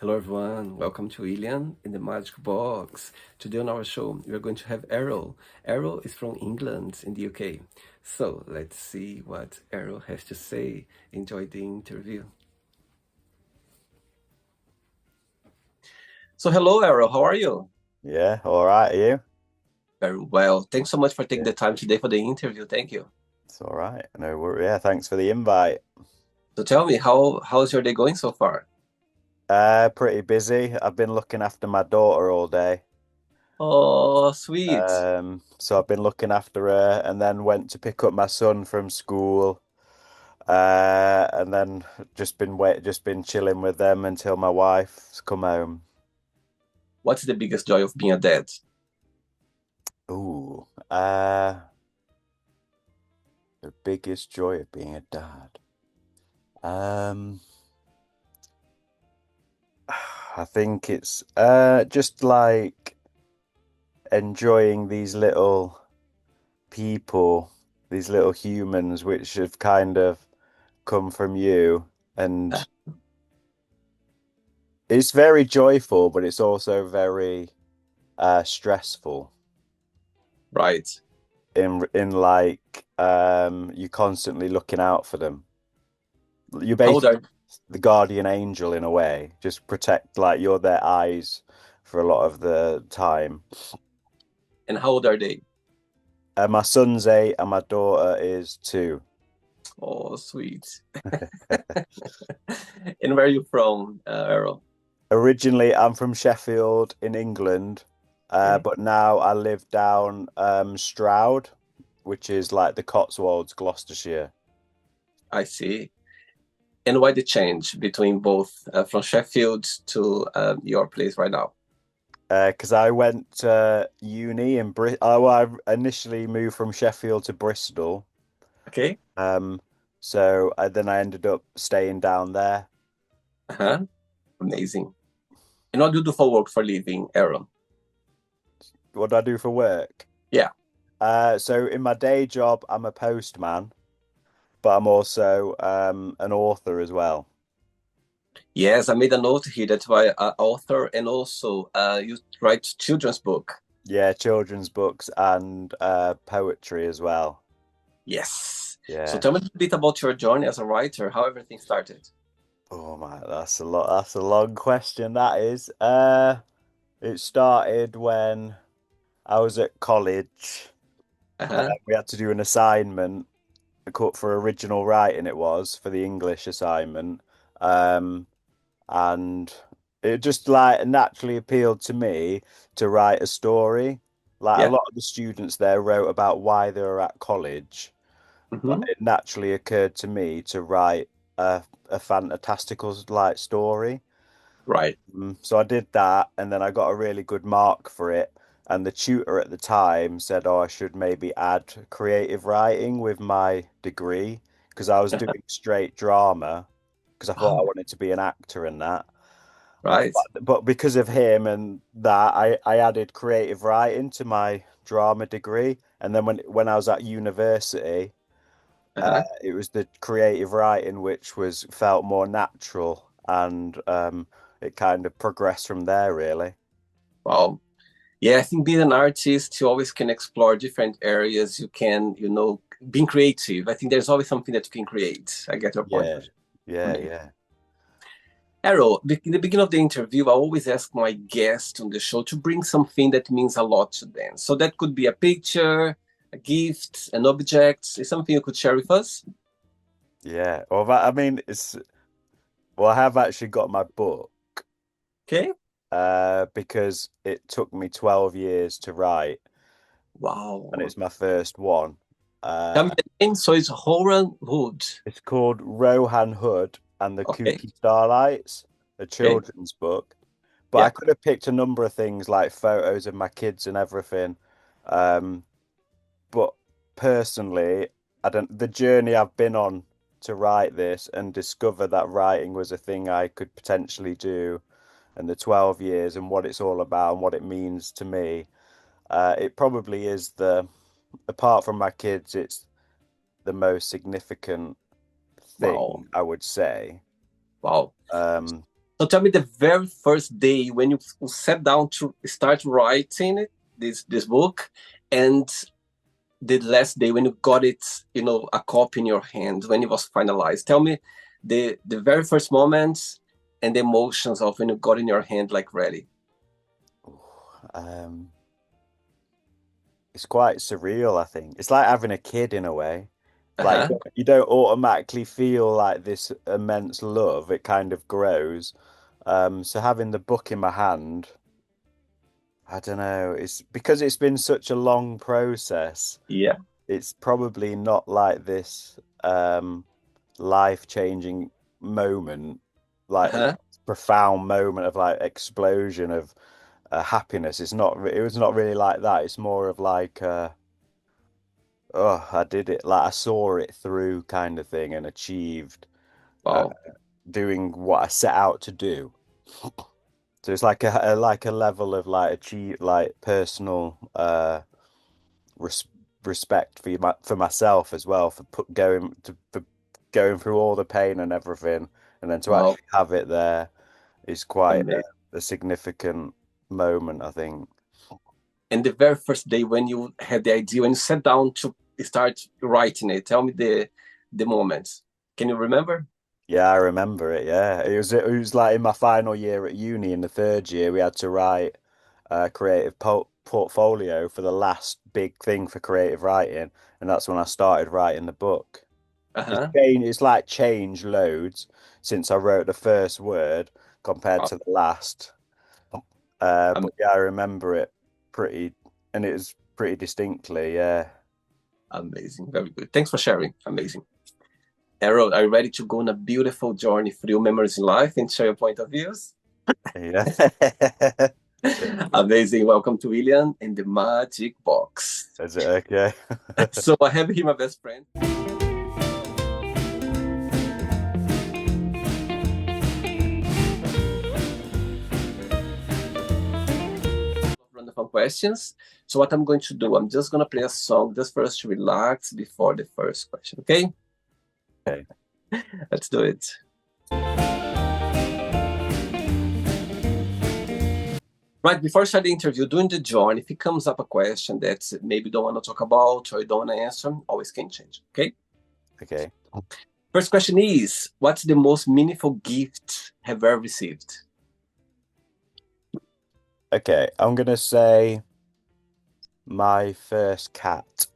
Hello, everyone. Welcome to William in the Magic Box. Today on our show, we are going to have Errol. Errol is from England in the UK. So let's see what Errol has to say. Enjoy the interview. So, hello, Errol. How are you? Yeah, all right, are you? Very well. Thanks so much for taking Yeah, the time today for the interview. Thank you. it's all right. No worry. Yeah, thanks for the invite. So, tell me, how's your day going so far? Pretty busy. I've been looking after my daughter all day. Oh, sweet. So I've been looking after her and then went to pick up my son from school. And then just been chilling with them until my wife's come home. What's the biggest joy of being a dad? Ooh, the biggest joy of being a dad. Um, I think it's just like enjoying these little people, these little humans, which have kind of come from you. Uh, And it's very joyful, but it's also very stressful right. in like you're constantly looking out for them. You're How old basically are the guardian angel in a way, just protect like you're their eyes for a lot of the time. and how old are they? My son's 8 and my daughter is 2. Oh, sweet. And where are you from, Errol? Originally, I'm from Sheffield in England, Okay, but now I live down Stroud, which is like the Cotswolds, Gloucestershire. I see. And why the change between both from Sheffield to your place right now? Because I went to uni in Bristol. I initially moved from Sheffield to Bristol. Okay. Um, then I ended up staying down there. Uh-huh. Amazing. And what do you do for work for living, Errol? What do I do for work? Yeah. So in my day job, I'm a postman, but I'm also an author as well. Yes, I made a note here. That's why author and also you write children's book. Yeah, children's books and poetry as well. Yes. So Yeah. tell me a bit about your journey as a writer, how everything started. Oh my, that's a lot. That's a long question, that is. It started when I was at college. Uh-huh. We had to do an assignment, a cut for original writing it was for the English assignment. Um, and it just like naturally appealed to me to write a story. Like a Yeah. lot of the students there wrote about why they were at college. But Hmm. it naturally occurred to me to write a fantastical like story. Right. So I did that, and then I got a really good mark for it. And the tutor at the time said, "Oh, I should maybe add creative writing with my degree because I was doing straight drama because I thought I Oh, wanted to be an actor and that." right. But because of him and that, I added creative writing to my drama degree. And then when I was at university. Uh-huh. It was the creative writing which was felt more natural, and it kind of progressed from there, really. Wow. Yeah, I think being an artist, you always can explore different areas. You can, being creative. I think there's always something that you can create. I get your point. Yeah, yeah, Amazing. yeah. Errol, in the beginning of the interview, I always ask my guest on the show to bring something that means a lot to them. So that could be a picture, a gift, an object. Is something you could share with us? Yeah. Well, I mean, I have actually got my book, Okay. because it took me 12 years to write, and Wow. it's my first one. Tell me Uh, the name. So it's Horan Wood. it's called Rohan Hood and the Okay. Kooky Starlights, a Okay. children's book. But I Yeah. could have picked a number of things like photos of my kids and everything. Um, But personally, I don't, the journey I've been on to write this and discover that writing was a thing I could potentially do, and the 12 years and what it's all about and what it means to me, it probably is apart from my kids, it's the most significant Wow. thing I would say. Wow. Um, So tell me the very first day when you sat down to start writing this book, and the last day when you got it, a copy in your hand when it was finalized. Tell me the very first moments and the emotions of when you got in your hand, like ready. Um, it's quite surreal, I think. It's like having a kid in a way. Like Uh-huh. you don't automatically feel like this immense love. It kind of grows. So having the book in my hand, I don't know. It's because it's been such a long process. Yeah. It's probably not like this life-changing moment, like Uh-huh. profound moment of like explosion of happiness. It's not. It was not really like that. It's more of like, oh, I did it. Like I saw it through, kind of thing, and achieved uh, Wow. doing what I set out to do. So it's like a level of like achieve like personal res respect for for myself as well for for going through all the pain and everything, and then to Wow. actually have it there is quite Amazing. a significant moment, I think. And the very first day when you had the idea, when you sat down to start writing it, tell me the moments. Can you remember? Yeah, I remember it. Yeah, it was like in my final year at uni. In the third year, we had to write a creative portfolio for the last big thing for creative writing, and that's when I started writing the book. Uh-huh. It's like changed loads since I wrote the first word compared Wow. to the last. But yeah, I remember it pretty, and it was pretty distinctly. Yeah, Amazing. Very good. Thanks for sharing. Amazing. Errol, are you ready to go on a beautiful journey through your memories in life and share your point of views? yeah. Amazing. Welcome to William and the Magic Box. Is it okay? So I have here my best friend. Random fun questions. So what I'm going to do, I'm just going to play a song just for us to relax before the first question. Okay? Okay. Let's do it. Right, before starting the interview, during the join, if it comes up a question that maybe you don't want to talk about or you don't want to answer, always can change. Okay? Okay. First question is, what's the most meaningful gift have you ever received? Okay. I'm gonna say my first cat.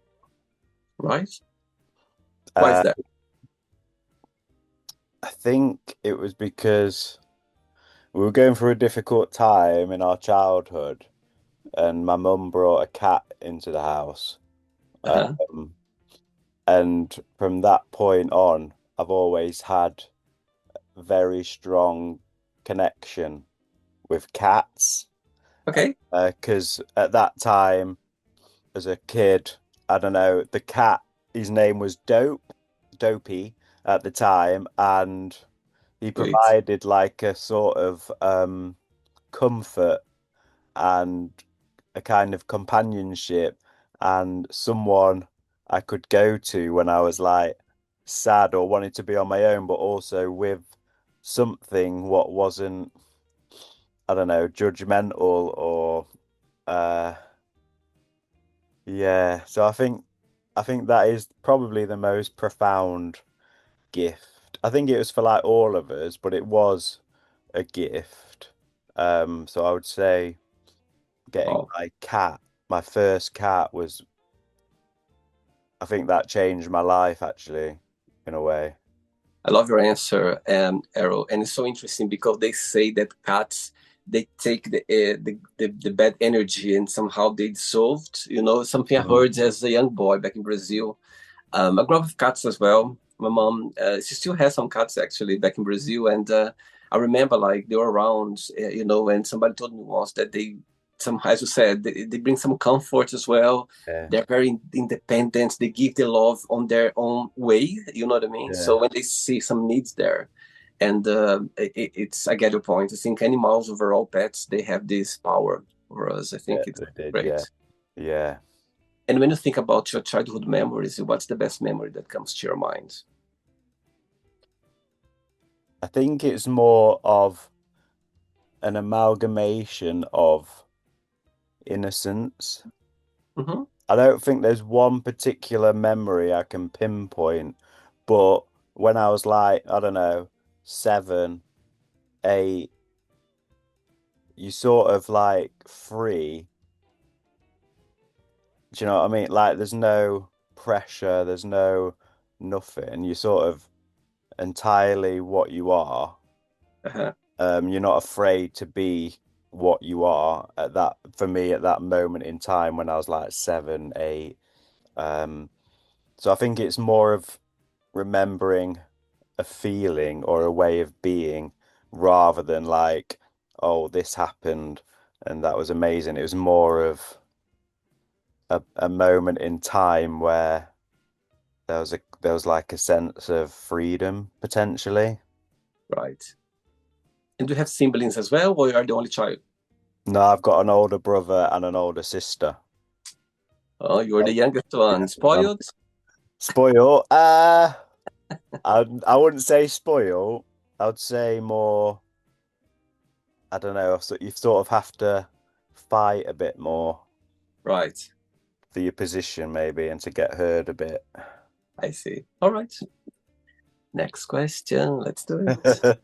Right? Why is Uh, that? I think it was because we were going through a difficult time in our childhood, and my mum brought a cat into the house. Uh-huh. Um, and from that point on, I've always had a very strong connection with cats. Okay. Because at that time, as a kid, I don't know, the cat, his name was Dopey at the time, and he Great. provided like a sort of comfort and a kind of companionship and someone I could go to when I was like sad or wanted to be on my own, but also with something what wasn't, I don't know, judgmental or uh yeah. So I think that is probably the most profound gift. I think it was for like all of us, but it was a gift. So I would say getting Wow. my first cat was, I think that changed my life actually, in a way. I love your answer, Errol. And it's so interesting because they say that cats they take the bad energy and somehow they dissolved. Something I Mhm. heard as a young boy back in Brazil. I grew up with cats as well. My mom, she still has some cats actually back in Brazil, and I remember like they were around, and somebody told me once that they, somehow, as you said, they bring some comfort as well. Yeah, They're very independent. They give the love on their own way. You know what I mean? yeah, So when they see some needs there, and it's I get your point. I think animals overall, pets, they have this power over us. I yeah, think it's they did, yeah. great. Yeah. And when you think about your childhood memories, what's the best memory that comes to your mind? I think it's more of an amalgamation of innocence. Hmm. I don't think there's one particular memory I can pinpoint, but when I was like, I don't know, 7, 8, you sort of like free. Do you know what I mean? Like there's no pressure, there's no nothing. You're sort of entirely what you are. Uh-huh. You're not afraid to be what you are at that, for me, at that moment in time when I was like 7, 8. Um, so I think it's more of remembering a feeling or a way of being rather than like, oh, this happened and that was amazing. It was more of a moment in time where there was like a sense of freedom potentially. Right. And do you have siblings as well, or you are the only child? No, I've got an older brother and an older sister. Oh, you're the youngest Yeah. one. Spoiled? Spoil. I wouldn't say spoil. I would say more. I don't know. So you sort of have to fight a bit more Right. for your position, maybe, and to get heard a bit. I see. All right. Next question. Let's do it.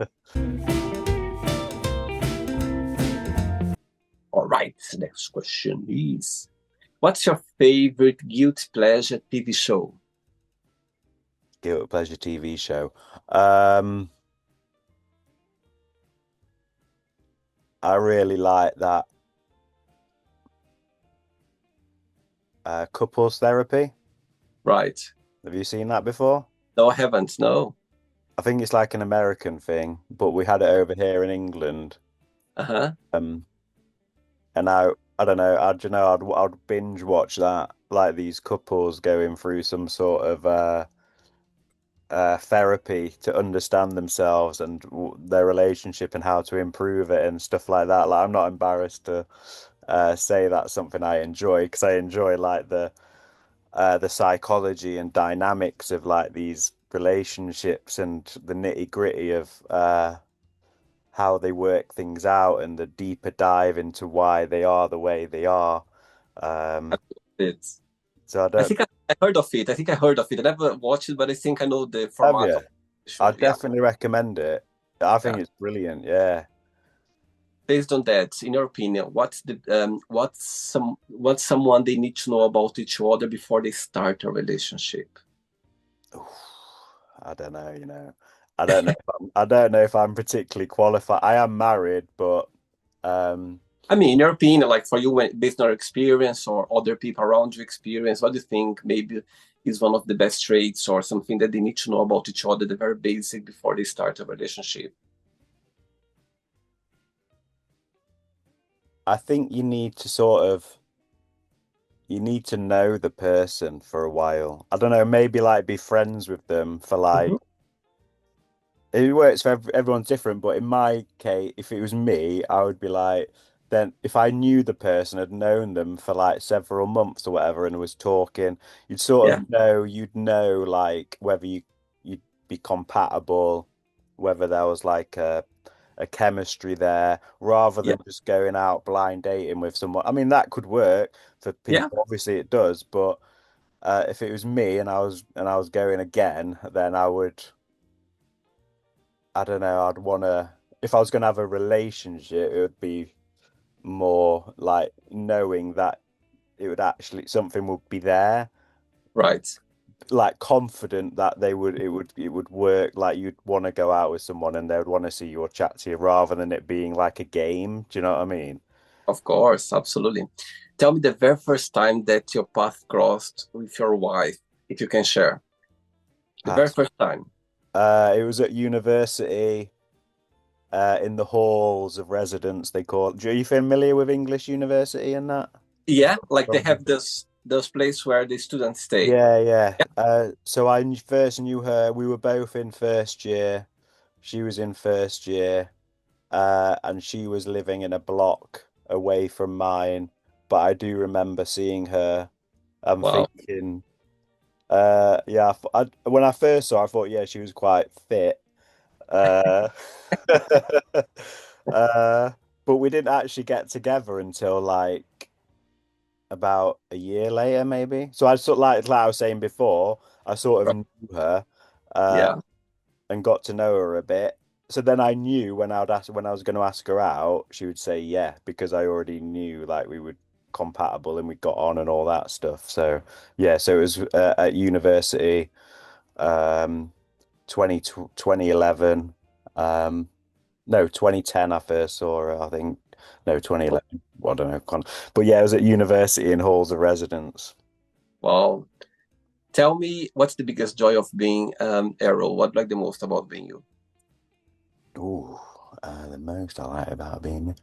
All right. Next question is, what's your favorite guilty pleasure TV show? Guilty pleasure TV show. Um, I really like that couples therapy. Right. Have you seen that before? No, I haven't. No. I think it's like an American thing, but we had it over here in England. Uh-huh. Um, and I don't know, I'd binge watch that, like these couples going through some sort of therapy to understand themselves and their relationship and how to improve it and stuff like that. Like I'm not embarrassed to say that's something I enjoy because I enjoy like the psychology and dynamics of like these relationships and the nitty-gritty of how they work things out and the deeper dive into why they are the way they are. Um, It's. so I I don't think I heard of it. I think I heard of it. I never watched it, but I think I know the have format you? of the I show. Yeah. definitely recommend it. I Yeah. think it's brilliant. Yeah. Based on that, in your opinion, what's someone they need to know about each other before they start a relationship? Oof, I don't know, you know. I don't know if I'm particularly qualified. I am married, but um I mean, in your opinion, like for you, based on your experience or other people around you experience, what do you think maybe is one of the best traits or something that they need to know about each other, the very basic before they start a relationship? I think you need to know the person for a while. I don't know, maybe like be friends with them for like Hmm. it works for everyone's different, but in my case, if it was me, I would be like, then if I knew the person, had known them for like several months or whatever, and was talking, Yeah, you'd know like whether you'd be compatible, whether there was like a chemistry there, rather yeah, than just going out blind dating with someone. I mean, that could work for yeah, people, obviously it does, but if it was me and I was going again, then I don't know. I'd want to, if I was going to have a relationship, it would be more like knowing that it would actually, something would be there, right. like confident that it would work. Like you'd want to go out with someone and they would want to see you or chat to you rather than it being like a game. Do you know what I mean? Of course, absolutely. Tell me the very first time that your path crossed with your wife, if you can share. The very Pass. first time. It was at university, in the halls of residence, they call it. Are you familiar with English university and that? Yeah, like they Probably. have those places where the students stay. Yeah, yeah. Yeah, So first knew her. We were both in first year. She was in first year, and she was living in a block away from mine. But I do remember seeing her. I'm wow, thinking, yeah. When I first saw her, I thought, yeah, she was quite fit. Uh, uh, but we didn't actually get together until like about a year later, maybe. So I sort of like I was saying before, I sort of Right. knew her, uh, Yeah. and got to know her a bit. So then I knew when I was going to ask her out, she would say yeah because I already knew like we were compatible and we got on and all that stuff. So yeah, so it was at university, um, 2011, no 2010 I first saw her. I think no 2011. Well, I don't know, but yeah, it was at university in halls of residence. Well, tell me what's the biggest joy of being Errol? What like the most about being you? Ooh, the most I like about being me.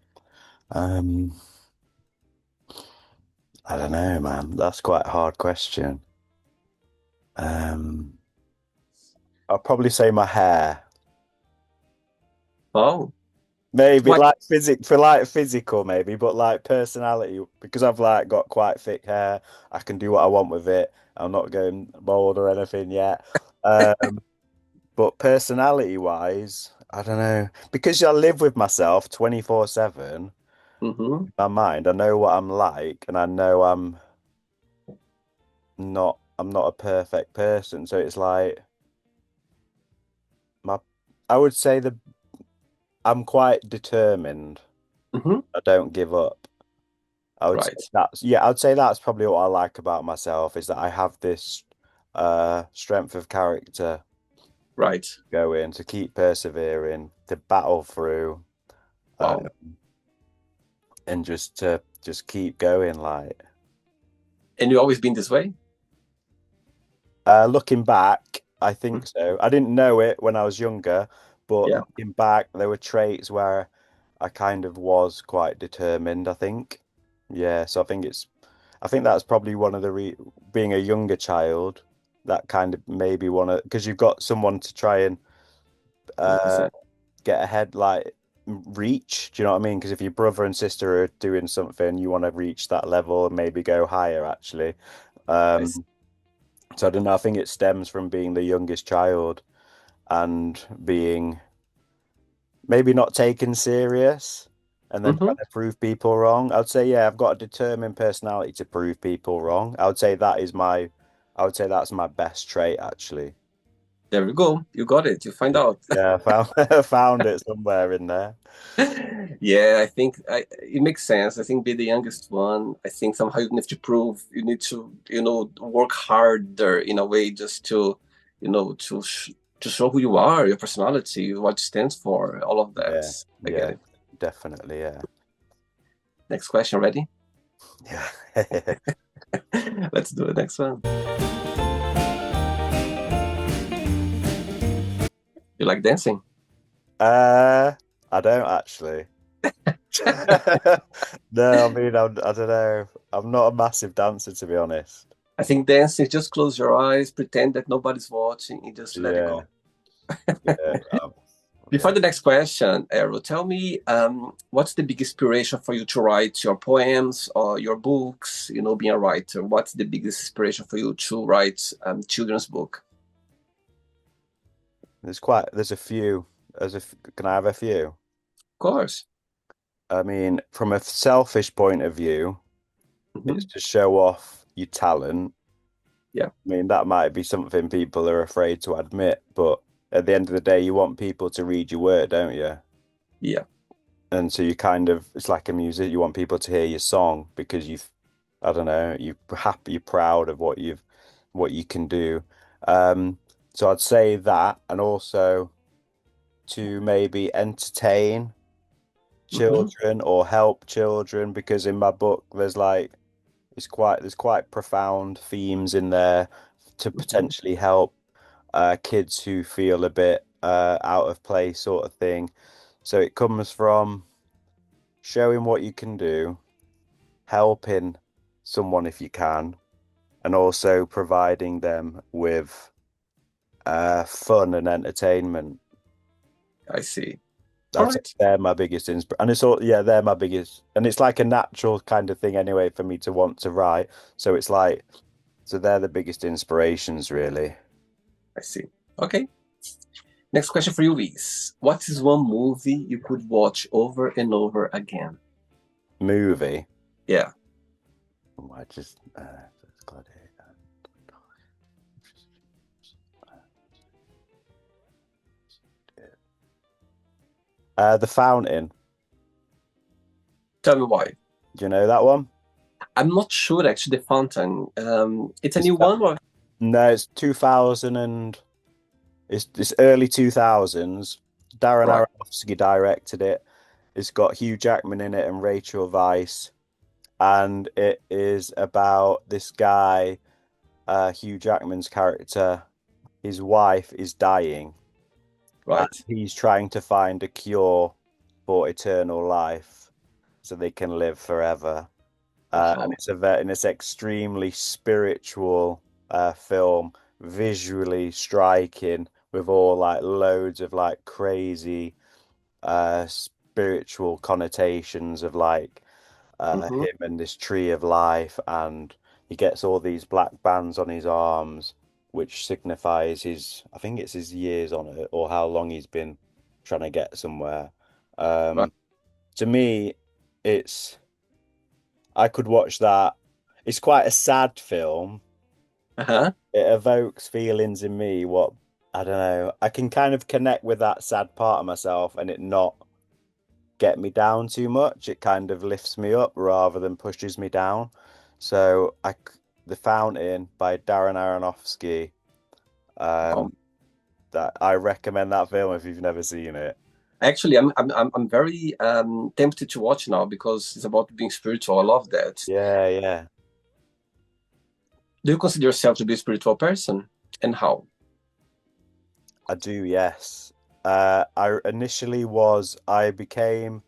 Um, I don't know, man. That's quite a hard question. Um, I'll probably say my hair. Oh, Maybe why? like physical, maybe, but like personality, because I've like got quite thick hair, I can do what I want with it. I'm not going bald or anything yet. Um, but personality wise, I don't know. Because I live with myself 24/7, Mm-hmm. my mind, I know what I'm like, and I know I'm not a perfect person. So it's like my I would say that I'm quite determined. Mm-hmm. I don't give up. I would say Right. I'd say that's probably what I like about myself is that I have this strength of character Right. going to keep persevering, to battle through, uh, Wow. and just to just keep going like And you always been this way? looking back, I Mhm. think so. I didn't know it when I was younger, but Yeah. looking back, there were traits where I kind of was quite determined, I think. Yeah, so I think that's probably one of the re being a younger child, that kind of maybe one of because you've got someone to try and uh 100%. get ahead, like reach. Do you know what I mean? Because if your brother and sister are doing something, you want to reach that level and maybe go higher, actually. I see. Um, so I don't know. I think it stems from being the youngest child and being maybe not taken serious and then Mm-hmm. trying to prove people wrong. I'd say, yeah, I've got a determined personality to prove people wrong. I would say that's my best trait, actually. There we go. You got it. You find Yeah, out. yeah, I found found it somewhere in there. Yeah, I think it makes sense. I think be the youngest one. I think somehow you need to prove, you need to, work harder in a way just to, to show who you are, your personality, what it stands for, all of that. Yeah, I get yeah, it. definitely, yeah. Next question, ready? Yeah. Let's do the next one. You like dancing? I don't actually. No, I mean, I don't know. I'm not a massive dancer, to be honest. I think dancing, just close your eyes, pretend that nobody's watching, and just let it Yeah, go. yeah, Before yeah. the next question, Errol, tell me what's the big inspiration for you to write your poems or your books? Being a writer, what's the biggest inspiration for you to write children's book? There's a few. Can I have a few? Of course. I mean, from a selfish point of view, it's Hmm. to show off your talent. Yeah, I mean, that might be something people are afraid to admit, but at the end of the day, you want people to read your work, don't you? yeah, And so you kind of, it's like a music, you want people to hear your song because I don't know, you're happy, you're proud of what you can do. Um, so I'd say that, and also to maybe entertain hmm, children or help children, because in my book there's quite profound themes in there to hmm. potentially help kids who feel a bit out of place, sort of thing. So it comes from showing what you can do, helping someone if you can, and also providing them with fun and entertainment. I see. All I'd say right, they're my biggest inspiration, and it's all yeah, they're my biggest, and it's like a natural kind of thing anyway for me to want to write. So it's like, so they're the biggest inspirations, really. I see. Okay. Next question for you is, what is one movie you could watch over and over again? Movie. Yeah. Oh, I just Gladiator. The Fountain. Tell me why. Do you know that one? I'm not sure actually, The Fountain. It's a It's new one or no, it's 2000 and it's early 2000s. Darren right, Aronofsky directed it. It's got Hugh Jackman in it and Rachel Weisz, and it is about this guy, Hugh Jackman's character. His wife is dying, and right. he's trying to find a cure for eternal life so they can live forever. And Wow. it's extremely spiritual film, visually striking, with all like loads of like crazy spiritual connotations of like Mm-hmm. him and this tree of life, and he gets all these black bands on his arms, which signifies his, I think it's his years on it or how long he's been trying to get somewhere. Right. Um, to me, it's I could watch that. It's quite a sad film. Uh-huh. It evokes feelings in me. What I don't know. I can kind of connect with that sad part of myself and it not get me down too much. It kind of lifts me up rather than pushes me down. So The Fountain by Darren Aronofsky. Wow. Um, that I recommend that film if you've never seen it. Actually, I'm very tempted to watch now because it's about being spiritual. I love that. Yeah, yeah, Do you consider yourself to be a spiritual person? And how? I do. Yes. I initially was. I became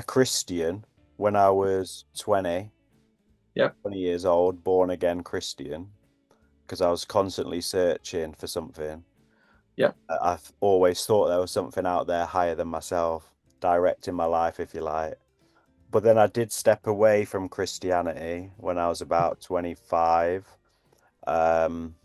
Christian when I was Yeah. 20 years old, born again Christian, because I was constantly searching for something. Yeah. I've always thought there was something out there higher than myself, directing my life, if you like. But then I did step away from Christianity when I was about 25. Um,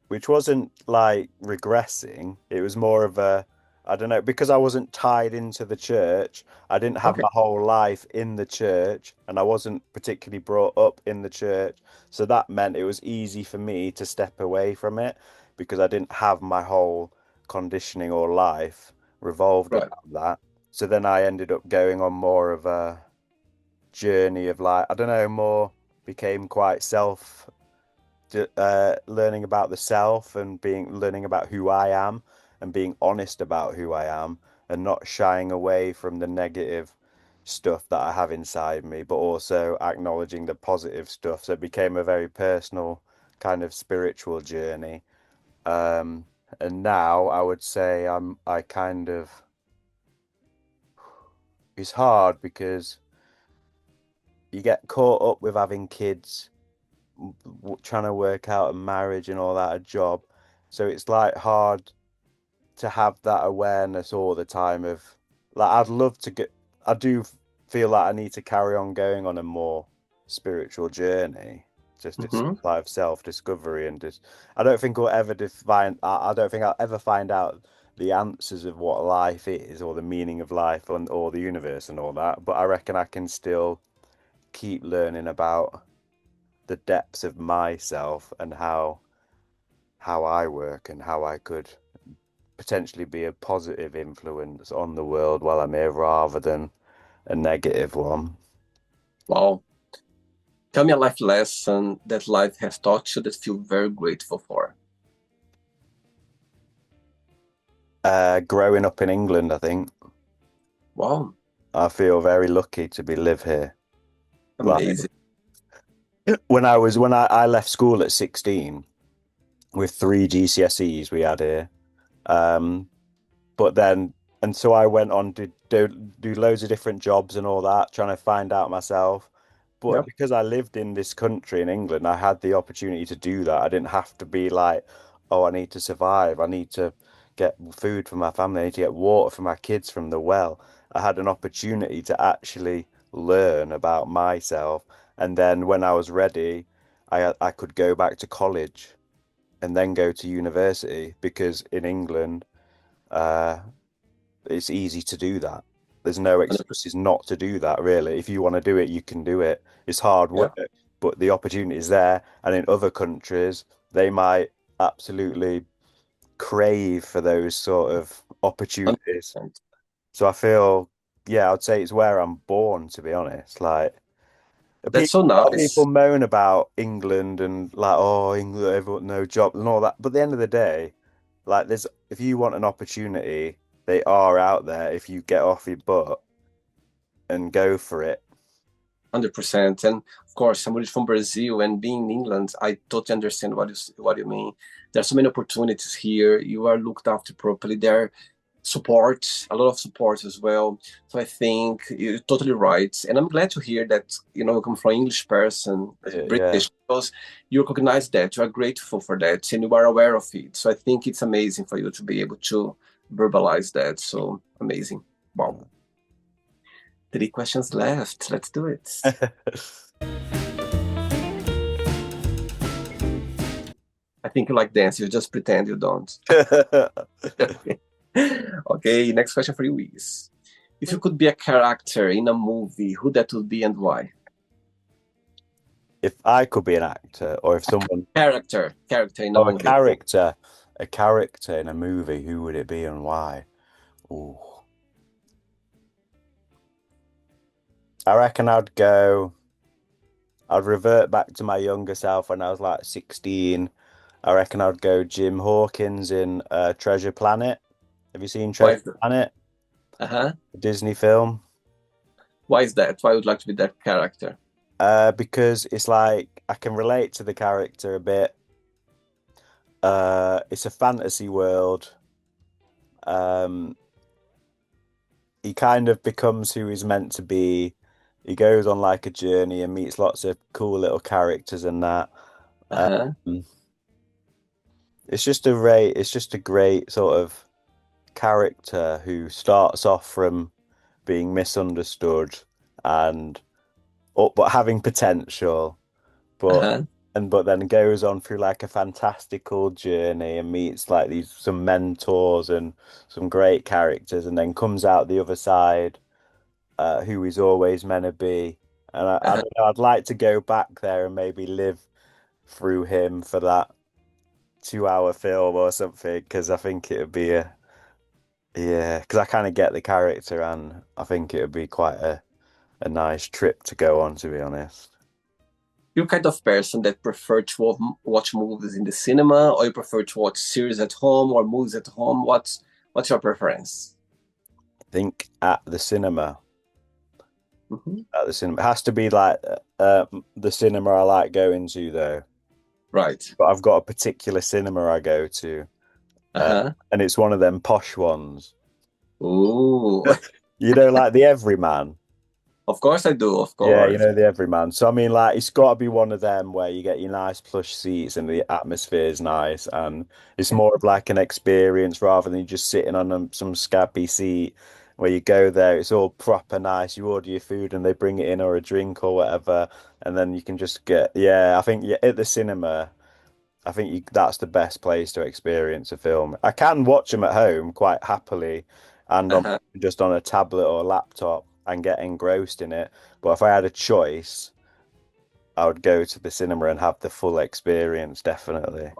which wasn't like regressing. It was more of a, I don't know, because I wasn't tied into the church. I didn't have Okay. my whole life in the church, and I wasn't particularly brought up in the church. So that meant it was easy for me to step away from it because I didn't have my whole conditioning or life revolved Right. around that. So then I ended up going on more of a journey of like, I don't know, more became quite learning about the self and being learning about who I am and being honest about who I am and not shying away from the negative stuff that I have inside me, but also acknowledging the positive stuff. So it became a very personal kind of spiritual journey. Um, and now I would say I kind of, it's hard because you get caught up with having kids, trying to work out a marriage and all that, a job. So it's like hard to have that awareness all the time of like I'd love to get I do feel like I need to carry on going on a more spiritual journey, just it's Mm-hmm. like of self-discovery and just I don't think we'll ever define I don't think I'll ever find out the answers of what life is or the meaning of life or the universe and all that, but I reckon I can still keep learning about the depths of myself and how I work and how I could potentially be a positive influence on the world while I'm here rather than a negative one. Wow. Tell me a life lesson that life has taught you that you feel very grateful for. Growing up in England, I think Wow. I feel very lucky to be live here. Like Amazing. when I left school at 16 with three GCSEs we had here. Um, but then and so I went on to do loads of different jobs and all that, trying to find out myself. But Yeah. because I lived in this country in England, I had the opportunity to do that. I didn't have to be like, oh, I need to survive. I need to get food for my family. I need to get water for my kids from the well. I had an opportunity to actually learn about myself. And then when I was ready, I could go back to college. and then go to university because in England, uh, it's easy to do that. There's no 100%. excuses not to do that, really. If you want to do it, you can do it. It's hard Yeah, work, but the opportunity is there. And in other countries, they might absolutely crave for those sort of opportunities. 100%. So I feel, yeah, I'd say it's where I'm born, to be honest. Like, That's so a lot of people nice. moan about England and like, oh, England, everyone, no job and all that. But at the end of the day, like, there's if you want an opportunity, they are out there if you get off your butt and go for it. 100%. And of course, somebody from Brazil and being in England, I totally understand what you mean. There are so many opportunities here. You are looked after properly. There are support, a lot of support as well. So I think you're totally right. And I'm glad to hear that, you come from English person, as Yeah. British, because you recognize that, you are grateful for that, and you are aware of it. So I think it's amazing for you to be able to verbalize that. So amazing. Wow. 3 questions left. Let's do it. I think you like dance. You just pretend you don't. Okay, next question for you is, if you could be a character in a movie, who that would be and why? If I could be an actor, or if someone, Character in a or movie. a character in a movie, who would it be and why? Ooh. I reckon I'd revert back to my younger self when I was like 16. I reckon I'd go Jim Hawkins in Treasure Planet. Have you seen Why Treasure is that? Planet, Uh-huh. the Disney film? Why is that? Why would you like to be that character? Because it's like I can relate to the character a bit. It's a fantasy world. Um, he kind of becomes who he's meant to be. He goes on like a journey and meets lots of cool little characters and that. Uh-huh. Um, it's just a great sort of character who starts off from being misunderstood and but having potential, but Uh-huh. but then goes on through like a fantastical journey and meets like these some mentors and some great characters, and then comes out the other side, who he's always meant to be. And I Uh-huh. don't know, I'd like to go back there and maybe live through him for that 2 hour film or something, because I think it would be a yeah, because I kind of get the character, and I think it would be quite a nice trip to go on, to be honest. You're kind of person that prefer to watch movies in the cinema, or you prefer to watch series at home or movies at home? What's your preference? I think at the cinema, Hmm. it has to be like the cinema I like going to though. Right. But I've got a particular cinema I go to, uh, Uh-huh. and it's one of them posh ones. Ooh. You know, like the Everyman. Of course I do, of Yeah, you course. know the Everyman. So I mean, like, it's got to be one of them where you get your nice plush seats and the atmosphere is nice, and it's more of like an experience rather than you just sitting on some scabby seat where you go there. It's all proper nice. You order your food and they bring it in or a drink or whatever, and then you can just get. Yeah, I think yeah, at the cinema. I think that's the best place to experience a film. I can watch them at home quite happily and on Uh-huh. just on a tablet or laptop and get engrossed in it. But if I had a choice, I would go to the cinema and have the full experience, definitely.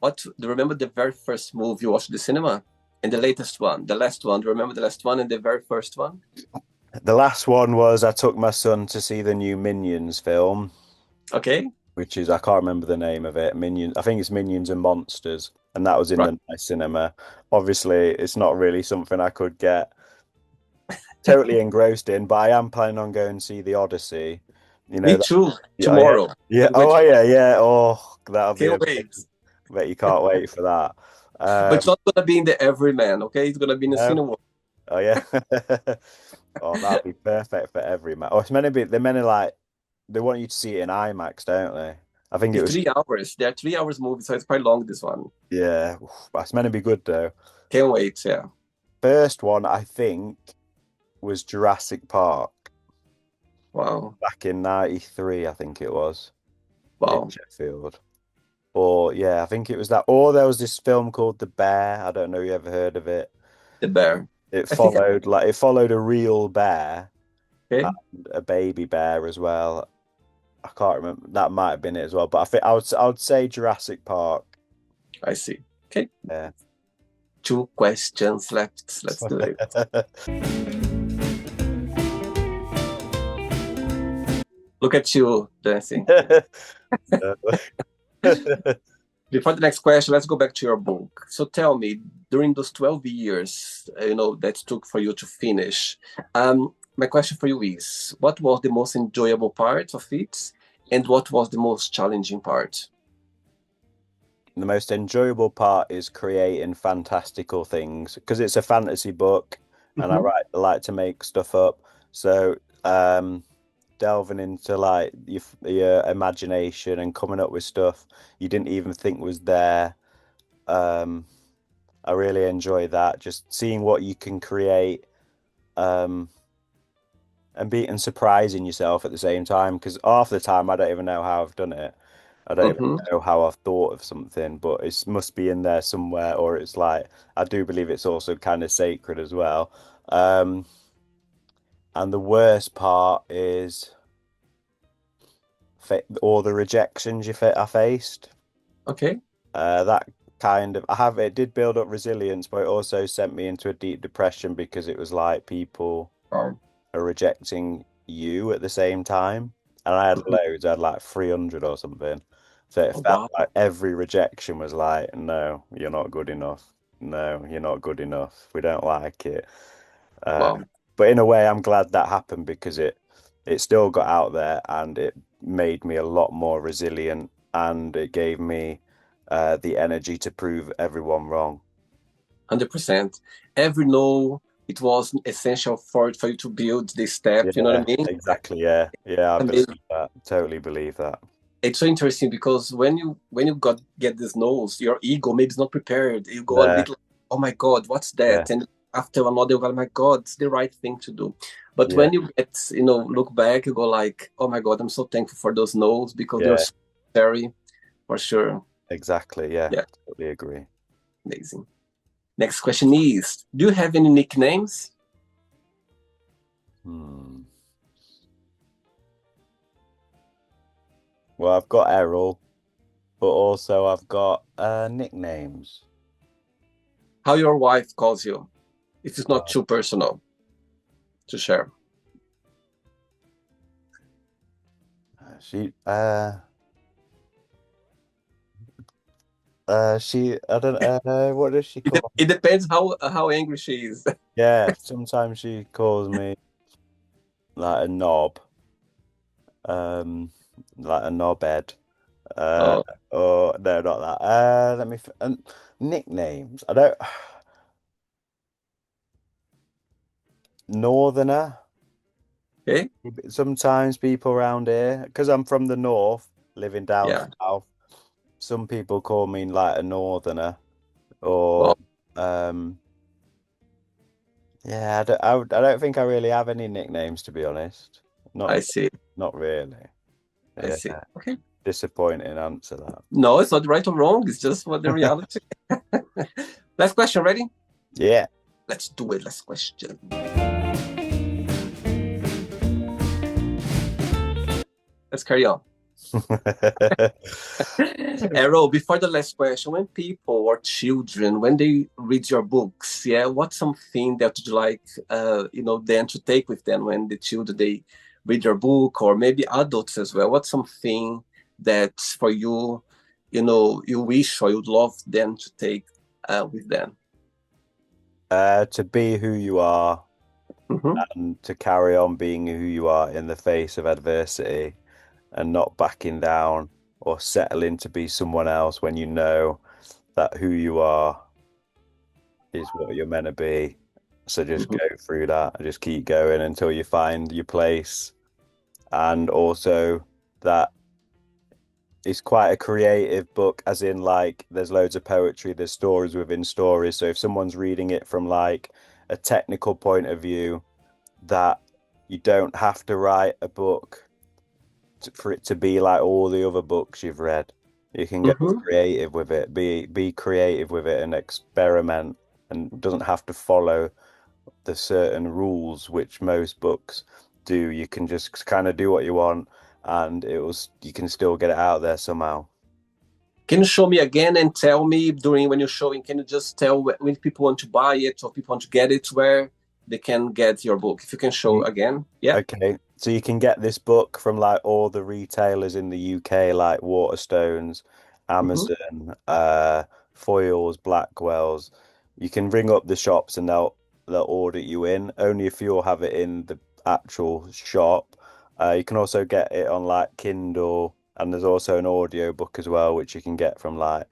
What do you remember the very first movie you watched at the cinema? And the latest one, the last one. Do you remember the last one and the very first one? The last one was I took my son to see the new Minions film, Okay. which is I can't remember the name of it. Minions, I think it's Minions and Monsters, and that was in Right. the nice cinema. Obviously, it's not really something I could get totally engrossed in, but I am planning on going to see the Odyssey. You Me know that, too. yeah, yeah, Tomorrow. yeah. I'm going Oh, to yeah, yeah. Oh, that'll be can't wait. amazing. Bet you can't wait for that. But it's not gonna be in the Everyman, okay? It's gonna be in the No, cinema. oh yeah. Oh, that'd be perfect for every man. Oh, it's meant to be. They're meant to like they want you to see it in IMAX, don't they? I think it It's was. 3 hours. They're 3 hours movie, so it's quite long, this one. Yeah, oof, that's meant to be good though. Can't wait, yeah. First one I think was Jurassic Park Wow. back in '93. I think it was in Wow. Sheffield. Or yeah, I think it was that. Or there was this film called The Bear. I don't know if you ever heard of it. The bear. It I think, followed a real bear okay, and a baby bear as well. I can't remember. That might have been it as well. But I think I would say Jurassic Park. I see. Okay, Yeah. two questions left. Let's do it. Look at you dancing. Before the next question, let's go back to your book. So tell me, during those 12 years, that took for you to finish, my question for you is, what was the most enjoyable part of it, and what was the most challenging part? The most enjoyable part is creating fantastical things because it's a fantasy book and Hmm. I like to make stuff up. So, delving into like your imagination and coming up with stuff you didn't even think was there. Um, I really enjoy that. Just seeing what you can create, um, and surprising yourself at the same time. Because half the time I don't even know how I've done it. I don't even Hmm. know how I've thought of something, but it must be in there somewhere, or it's like I do believe it's also kind of sacred as well. Um, and the worst part is fa all the rejections I faced. Okay. That kind of it did build up resilience, but it also sent me into a deep depression because it was like people Um, are rejecting you at the same time. And I had mhm. loads, I had like 300 or something. So it Oh, felt wow. like every rejection was like, no, you're not good enough. No, you're not good enough. We don't like it. Uh, Wow. but in a way, I'm glad that happened because it still got out there and it made me a lot more resilient and it gave me the energy to prove everyone wrong. 100%. Every no, it was essential for you to build this step. You know what I Yeah, mean? exactly. Yeah. Yeah, I Amazing. believe that. Totally believe that. It's so interesting because when you get this nose, your ego maybe is not prepared. You go a Yeah. bit like, oh my God, what's Yeah. that? And after another, you go, oh my God, it's the right thing to do. But Yeah. when you get, look back, you go like, oh my God, I'm so thankful for those no's because they're Yeah. so necessary for sure. Exactly. Yeah. Yeah, Totally agree. amazing. Next question is, do you have any nicknames? Hmm. Well, I've got Errol, but also I've got nicknames. How your wife calls you? If it's not Uh, too personal to share. she she I don't what does she call me? It depends how angry she is. Yeah, sometimes she calls me like a knob, um, like a knobhead. Uh, Oh, or no, not that. Let me nicknames. I don't Northerner. okay. Sometimes people around here, because I'm from the north, living down Yeah. south. Some people call me like a northerner, Well, or yeah, I don't think I really have any nicknames to be honest. I Not see. not really. I Yeah, see. Okay. disappointing answer that. No, it's not right or wrong. It's just what the reality. Last question. Ready? Yeah. Let's do it. Last question. Let's carry on. Errol, before the last question, when people or children, when they read your books, yeah, what's something that you'd like, them to take with them when the children they read your book, or maybe adults as well? What's something that for you, you wish or you'd love them to take with them? To be who you are Hmm. and to carry on being who you are in the face of adversity and not backing down or settling to be someone else when you know that who you are is what you're meant to be. So just Hmm. go through that and just keep going until you find your place. And also that it's quite a creative book, as in like there's loads of poetry, there's stories within stories. So if someone's reading it from like a technical point of view, that you don't have to write a book for it to be like all the other books you've read. You can get Mm-hmm. creative with it, be creative with it and experiment, and doesn't have to follow the certain rules which most books do. You can just kind of do what you want, and you can still get it out there somehow. Can you show me again and tell me during when you're showing, can you just tell when people want to buy it or people want to get it, where they can get your book? If you can show You- again. Yeah. Okay, so you can get this book from like all the retailers in the UK, like Waterstones, Mm-hmm. Amazon, Foyles, Blackwells. You can ring up the shops and they'll order you in. Only if you'll have it in the actual shop. You can also get it on like Kindle, and there's also an audio book as well, which you can get from like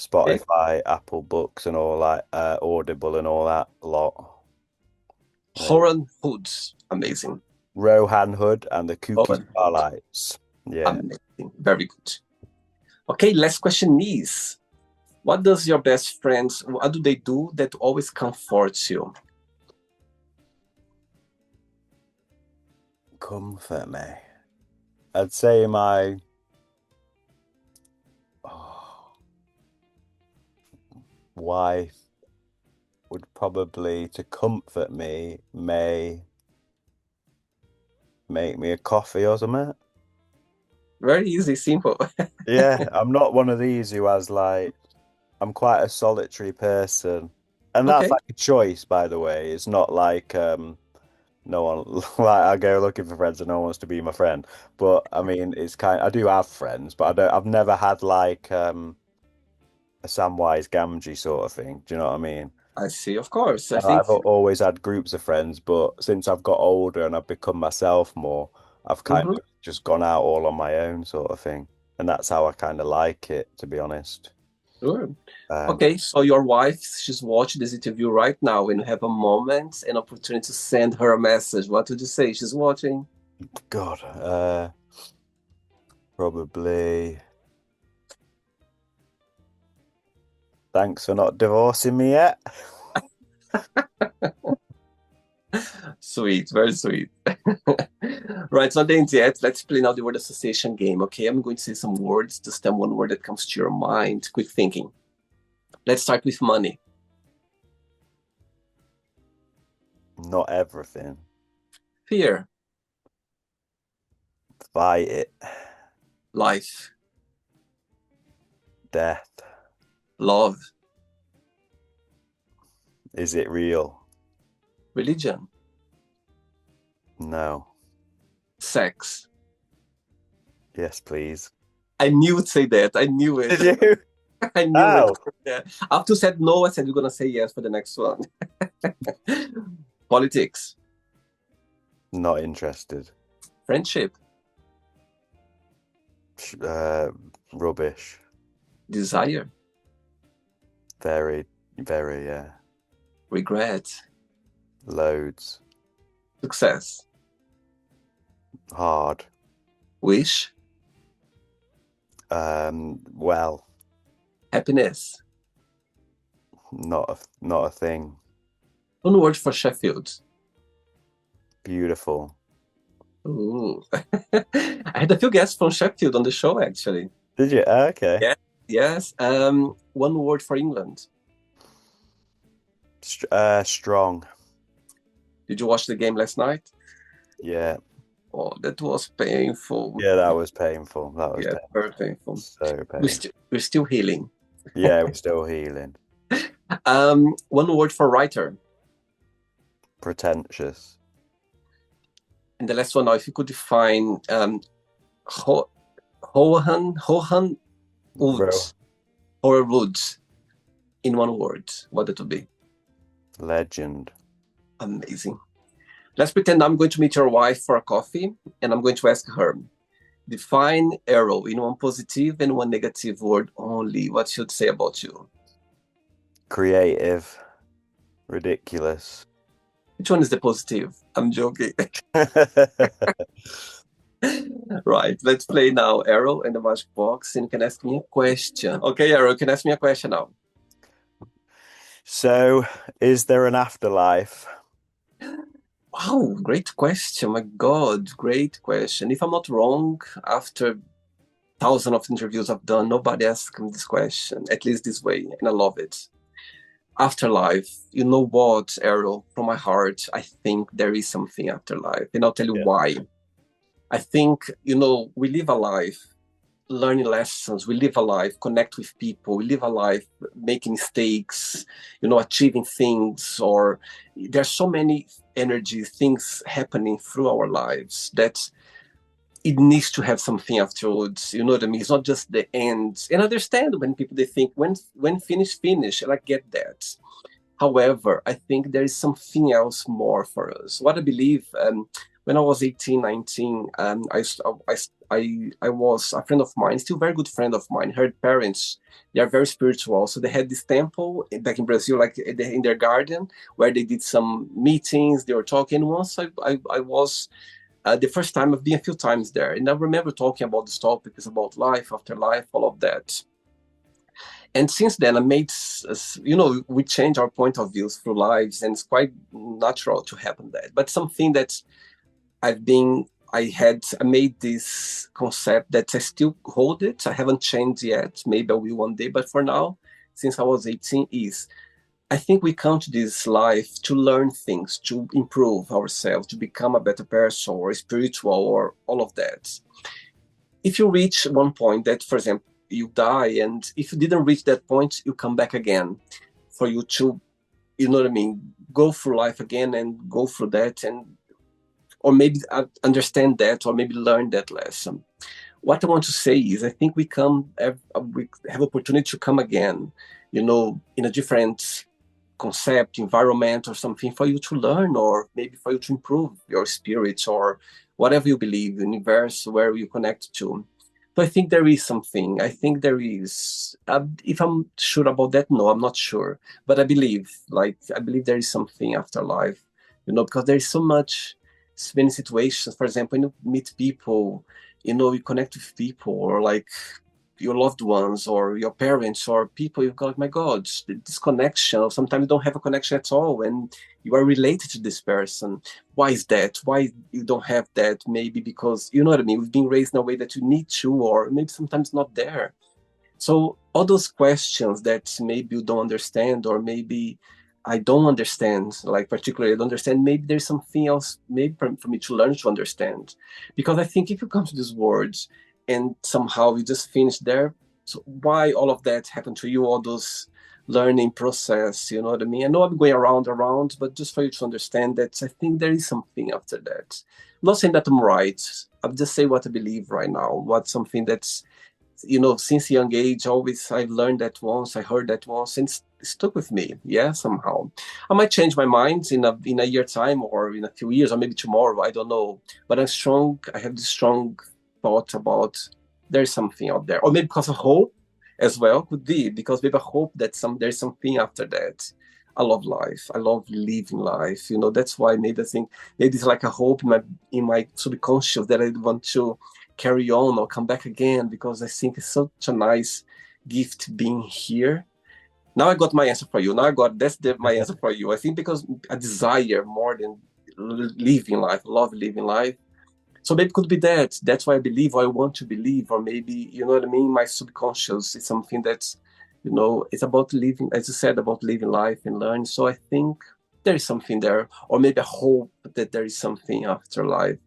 Okay. Spotify, Apple Books, and all that, Audible and all that lot. Right. Horan Hoods. Amazing. Rohan Hood and the Kooky Horan Hood. Starlights. Yeah. Amazing. Very good. Okay, last question is, what does your best friends, what do they do that always comforts you? Comfort me. I'd say my oh, wife would probably, to comfort me, may make me a coffee or something. Very easy, simple. Yeah, I'm not one of these who has like, I'm quite a solitary person. And that's Okay, like a choice, by the way. It's not like no one like I go looking for friends and no one wants to be my friend. But I mean it's kind I do have friends, but I've never had like a Samwise Gamgee sort of thing. Do you know what I mean? I see, of course. I And think, I've always had groups of friends, but since I've got older and I've become myself more, I've kind mhm, of just gone out all on my own sort of thing. And that's how I kind of like it, to be honest. sure. Um, Okay, so your wife, she's watching this interview right now, and you have a moment, an opportunity to send her a message. What would you say? She's watching. God, probably thanks for not divorcing me yet. Sweet, very sweet. Right, so then yet, let's play now the word association game. Okay, I'm going to say some words, just tell one word that comes to your mind. Quick thinking. Let's start with money, Not everything. fear, Fight it. life, Death. love, Is it real? religion, No. sex. Yes, please. I knew you'd say that. I knew it. Did you? I knew it. Oh, Yeah. After you said no, I said you're gonna say yes for the next one. Politics, not interested. friendship, Uh, Rubbish. desire, Very, very, regret, loads. success, Hard. wish, Well, happiness. not a thing. One word for Sheffield. Beautiful. Ooh. I had a few guests from Sheffield on the show, actually. Did you? Okay. Yeah. Yes. One word for England. Strong. Did you watch the game last night? Yeah. Oh, that was painful. Yeah, that was painful. That was Yeah, painful. very painful. So We're painful. still we're still healing. Yeah, we're still healing. One word for writer. Pretentious. And the last one now, if you could define Ho Hohan Wood Bro, or Woods in one word, what it would be? legend. Amazing. Let's pretend I'm going to meet your wife for a coffee and I'm going to ask her, define Errol in one positive and one negative word only. What should say about you? Creative. Ridiculous. Which one is the positive? I'm joking. Right, let's play now, Errol, and the magic box, and you can ask me a question. Okay, Errol, you can ask me a question now. So, is there an afterlife? Wow, great question. My God, great question. If I'm not wrong, after thousands of interviews I've done, nobody asked me this question, at least this way, and I love it. Afterlife, you know what, Errol, from my heart, I think there is something afterlife, and I'll tell you Yeah. why. I think, we live a life learning lessons, we live a life connect with people, we live a life making mistakes, achieving things, or there's so many energy things happening through our lives that it needs to have something afterwards. You know what I mean? It's not just the end. And I understand when people they think when finish, and I get that. However, I think there is something else more for us. What I believe, when I was 18, 19, I was a friend of mine, still a very good friend of mine. Her parents, they are very spiritual. So they had this temple back in Brazil, like in their garden, where they did some meetings, they were talking. Once I was the first time. I've been a few times there, and I remember talking about this topic, is about life after life, all of that. And since then, I made, we change our point of views through lives, and it's quite natural to happen that. But something that I've been, I made this concept that I still hold it. I haven't changed yet. Maybe I will one day, but for now, since I was 18, is I think we come to this life to learn things, to improve ourselves, to become a better person or spiritual or all of that. If you reach one point that, for example, you die, and if you didn't reach that point, you come back again for you to, you know what I mean, go through life again and go through that, and or maybe understand that, or maybe learn that lesson. What I want to say is, I think we have opportunity to come again, in a different concept, environment, or something for you to learn, or maybe for you to improve your spirit, or whatever you believe, the universe, where you connect to. So I think there is something. I think there is. If I'm sure about that, no, I'm not sure. But I believe there is something after life, because there is so many situations. For example, when you meet people, you connect with people, or like your loved ones or your parents or people you've got, my God, this connection, or sometimes you don't have a connection at all and you are related to this person. Why is that? Why you don't have that? Maybe because, you know what I mean, we've been raised in a way that you need to, or maybe sometimes not there. So all those questions that maybe you don't understand, or maybe I don't understand, like particularly I don't understand, maybe there's something else, maybe for me to learn to understand. Because I think if you come to these words and somehow you just finish there, so why all of that happened to you, all those learning process, you know what I mean? I know I'm going around, but just for you to understand that I think there is something after that. I'm not saying that I'm right. I'm just saying what I believe right now, what's something that's, since a young age, always I've learned that once, I heard that once, and it's stuck with me. Yeah, somehow. I might change my mind in a year time, or in a few years, or maybe tomorrow. I don't know. But I'm strong. I have this strong thought about there's something out there, or maybe because of hope as well, could be because maybe I hope that there's something after that. I love life. I love living life. That's why maybe I think maybe it's like a hope in my subconscious that I want to carry on or come back again, because I think it's such a nice gift being here. Now I got my answer for you. Now I got my answer for you. I think because I desire more than living life, love living life. So maybe it could be that. That's why I believe, or I want to believe, or maybe, you know what I mean? My subconscious is something that's, it's about living, as you said, about living life and learning. So I think there is something there, or maybe I hope that there is something after life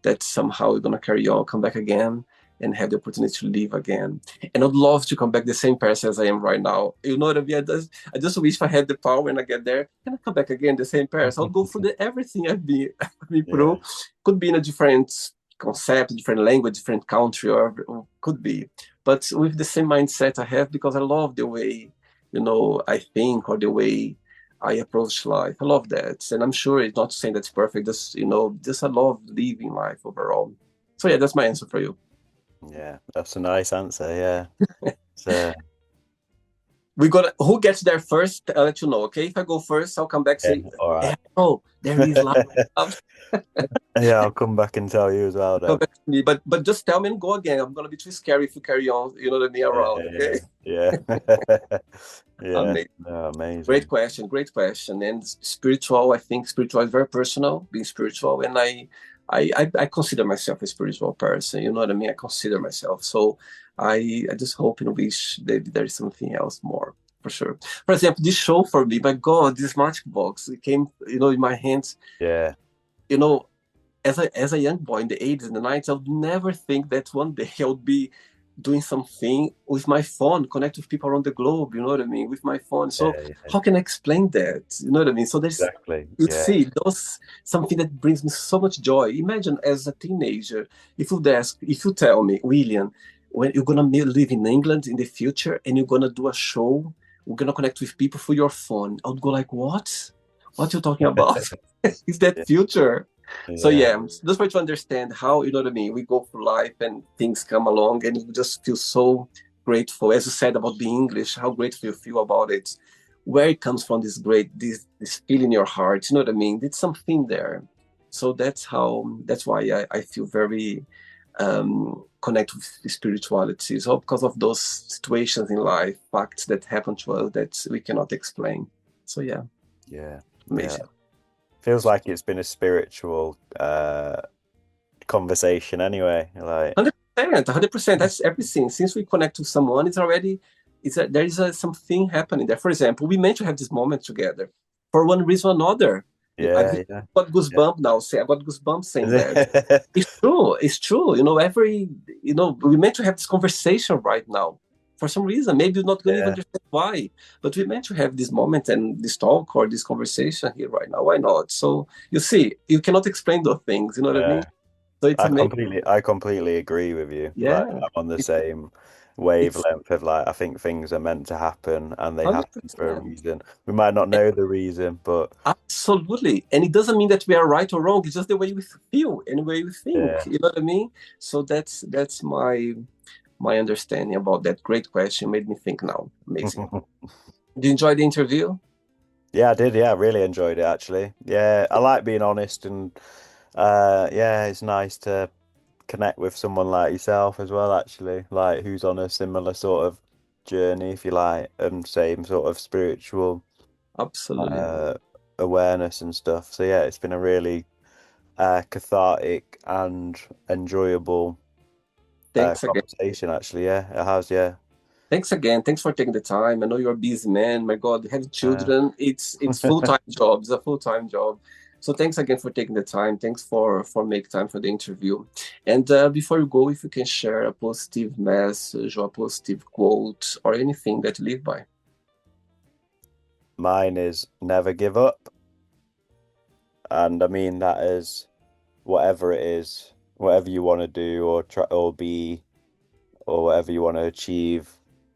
that somehow we're going to carry on, come back again, and have the opportunity to live again. And I'd love to come back the same person as I am right now. You know what I mean? I just wish I had the power when I get there. Can I come back again the same person? I'll go through everything I've been Yeah. through. Could be in a different concept, different language, different country, or could be. But with the same mindset I have, because I love the way, I think, or the way I approach life. I love that. And I'm sure it's not saying that's perfect. Just I love living life overall. So yeah, that's my answer for you. Yeah, that's a nice answer. Yeah. So, We got who gets there first, I'll let you know, okay? If I go first, I'll come back yeah, say, all right. oh, there is life. Yeah, I'll come back and tell you as well Come then. back to me. But just tell me and go again. I'm gonna be too scary if you carry on, what I mean, Yeah, around, yeah, okay? yeah. Yeah. Yeah. Amazing. No, Great amazing. question, great question. And spiritual, I think spiritual is very personal, being spiritual. And I consider myself a spiritual person. You know what I mean? I consider myself. So I just hope and wish that there is something else more for sure. For example, this show for me, my God, this magic box, it came, in my hands. Yeah, You know, as a young boy in the 80s and the 90s, I would never think that one day I would be doing something with my phone, connect with people around the globe, you know what I mean, with my phone. So yeah, yeah, how can I explain that? You know what I mean? So there's exactly. you Yeah, see, those something that brings me so much joy. Imagine as a teenager, if you tell me, William, when you're gonna live in England in the future and you're gonna do a show, we're gonna connect with people through your phone. I would go like, what? What you talking about? Is that yeah, future? So yeah, yeah, just for you to understand how, you know what I mean, we go through life and things come along and you just feel so grateful. As you said about the English, how grateful you feel about it, where it comes from, this feel in your heart, you know what I mean? There's something there. So that's why I feel very connect with spirituality. So because of those situations in life, facts that happen to us that we cannot explain. So yeah, yeah, yeah. amazing. Feels like it's been a spiritual conversation anyway. Like, 100%, 100%. That's everything. Since we connect to someone, there is something happening there. For example, we meant to have this moment together. For one reason or another, I've yeah, yeah, got yeah. goosebumps now. Say I got goosebumps Is saying that. it? It's true. It's true. We meant to have this conversation right now. For some reason, maybe you're not going to even Yeah, understand why, but we meant to have this moment and this talk or this conversation here right now. Why not? So you see, you cannot explain those things. You know what I mean? yeah. So it's amazing. I completely agree with you. Like, Yeah. I'm on the It's same it's wavelength of like, I think things are meant to happen and they happen for a 100%. reason. We might not know the reason, but Absolutely. And it doesn't mean that we are right or wrong. It's just the way we feel and the way we think. yeah. You know what I mean? So that's my understanding about that. Great question. Made me think now. Amazing. Did you enjoy the interview? Yeah, I did. Yeah, I really enjoyed it actually. Yeah, I like being honest and yeah, it's nice to connect with someone like yourself as well, actually, like who's on a similar sort of journey, if you like, and same sort of spiritual Absolutely. uh awareness and stuff. So yeah, it's been a really cathartic and enjoyable Thanks again. conversation, actually. Yeah, it has. Yeah. Thanks again. Thanks for taking the time. I know you're a busy man. My God, having Uh, children, it's full-time job. It's a full-time job. So thanks again for taking the time. Thanks for making time for the interview. And before you go, if you can share a positive message or a positive quote or anything that you live by. Mine is never give up, and I mean that is whatever it is, whatever you want to do or try or be or whatever you want to achieve.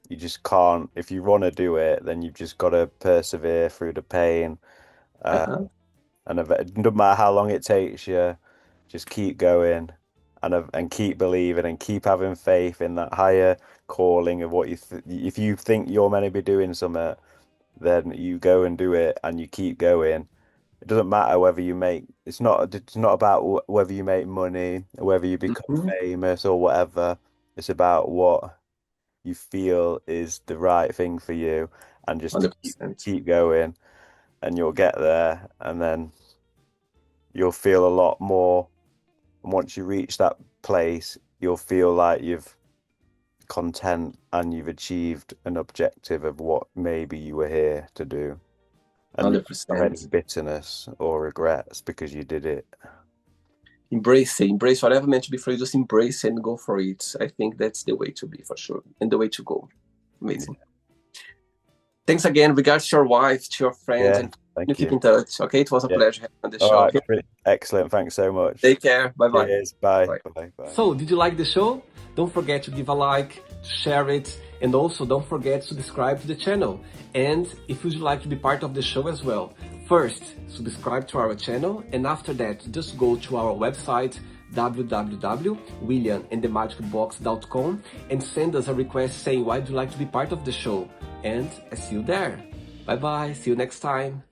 You just can't, if you want to do it, then you've just got to persevere through the pain. Uh, Uh-huh. and no matter how long it takes you, just keep going and keep believing and keep having faith in that higher calling of what you th if you think you're meant to be doing something, then you go and do it and you keep going. It doesn't matter whether you make, it's not about whether you make money, whether you become Mhm. famous or whatever. It's about what you feel is the right thing for you and just to 100%. keep going and you'll get there and then you'll feel a lot more. And once you reach that place, you'll feel like you've content and you've achieved an objective of what maybe you were here to do. And you don't have any 100%. bitterness or regrets because you did it. Embrace it. Embrace whatever meant to be for you. Just embrace it and go for it. I think that's the way to be for sure. And the way to go. Amazing. Thanks again. Regards to your wife, to your friends, Yeah, and you thank keep you. in touch. Okay. It was a Yeah. pleasure having you on the All show. right. Okay. Excellent. Thanks so much. Take care. Bye bye. Cheers. Bye. Bye. Bye. Bye. So, did you like the show? Don't forget to give a like, share it, and also don't forget to subscribe to the channel. And if you'd like to be part of the show as well, first, subscribe to our channel, and after that, just go to our website, www.williamandthemagicbox.com, and send us a request saying why would you like to be part of the show. And I see you there. Bye bye. See you next time.